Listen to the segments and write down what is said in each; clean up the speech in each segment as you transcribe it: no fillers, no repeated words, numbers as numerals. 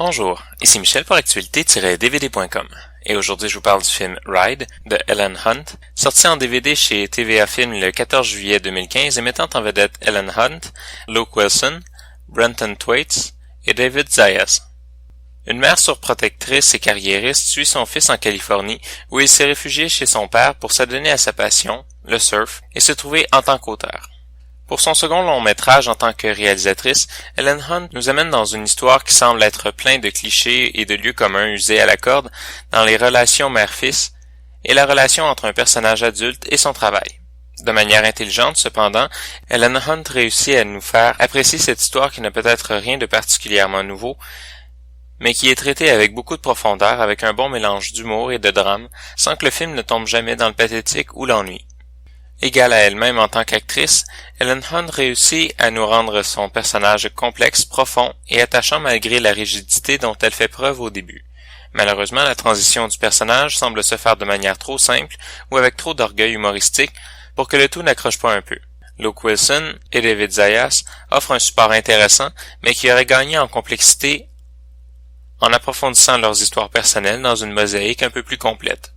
Bonjour, ici Michel pour actualité-dvd.com et aujourd'hui je vous parle du film Ride de Helen Hunt, sorti en DVD chez TVA Film le 14 juillet 2015 et mettant en vedette Helen Hunt, Luke Wilson, Brenton Thwaites et David Zayas. Une mère surprotectrice et carriériste suit son fils en Californie où il s'est réfugié chez son père pour s'adonner à sa passion, le surf, et se trouver en tant qu'auteur. Pour son second long-métrage en tant que réalisatrice, Helen Hunt nous amène dans une histoire qui semble être pleine de clichés et de lieux communs usés à la corde dans les relations mère-fils et la relation entre un personnage adulte et son travail. De manière intelligente, cependant, Helen Hunt réussit à nous faire apprécier cette histoire qui n'a peut-être rien de particulièrement nouveau, mais qui est traitée avec beaucoup de profondeur, avec un bon mélange d'humour et de drame, sans que le film ne tombe jamais dans le pathétique ou l'ennui. Égale à elle-même en tant qu'actrice, Helen Hunt réussit à nous rendre son personnage complexe, profond et attachant malgré la rigidité dont elle fait preuve au début. Malheureusement, la transition du personnage semble se faire de manière trop simple ou avec trop d'orgueil humoristique pour que le tout n'accroche pas un peu. Luke Wilson et David Zayas offrent un support intéressant, mais qui aurait gagné en complexité en approfondissant leurs histoires personnelles dans une mosaïque un peu plus complète.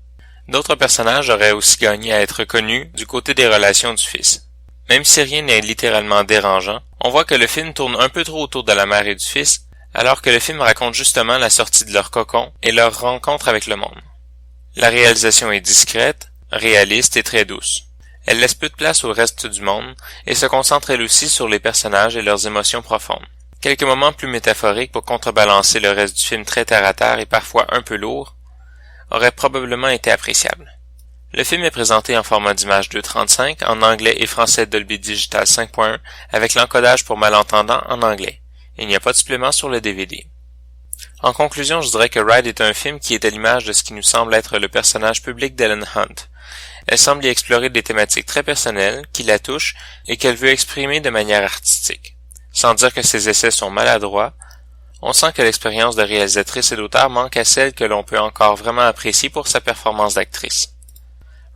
D'autres personnages auraient aussi gagné à être connus du côté des relations du fils. Même si rien n'est littéralement dérangeant, on voit que le film tourne un peu trop autour de la mère et du fils, alors que le film raconte justement la sortie de leur cocon et leur rencontre avec le monde. La réalisation est discrète, réaliste et très douce. Elle laisse peu de place au reste du monde et se concentre elle aussi sur les personnages et leurs émotions profondes. Quelques moments plus métaphoriques pour contrebalancer le reste du film très terre-à-terre et parfois un peu lourd, aurait probablement été appréciable. Le film est présenté en format d'image 2.35 en anglais et français Dolby Digital 5.1 avec l'encodage pour malentendants en anglais. Il n'y a pas de supplément sur le DVD. En conclusion, je dirais que Ride est un film qui est à l'image de ce qui nous semble être le personnage public d'Helen Hunt. Elle semble y explorer des thématiques très personnelles qui la touchent et qu'elle veut exprimer de manière artistique. Sans dire que ses essais sont maladroits, on sent que l'expérience de réalisatrice et d'auteur manque à celle que l'on peut encore vraiment apprécier pour sa performance d'actrice.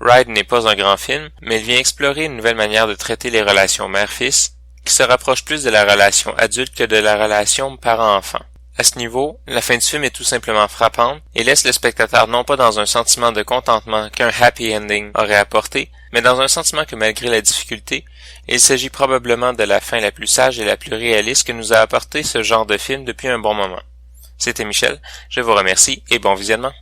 Ride n'est pas un grand film, mais il vient explorer une nouvelle manière de traiter les relations mère-fils, qui se rapproche plus de la relation adulte que de la relation parent-enfant. À ce niveau, la fin du film est tout simplement frappante et laisse le spectateur non pas dans un sentiment de contentement qu'un happy ending aurait apporté, mais dans un sentiment que malgré la difficulté, il s'agit probablement de la fin la plus sage et la plus réaliste que nous a apporté ce genre de film depuis un bon moment. C'était Michel, je vous remercie et bon visionnement.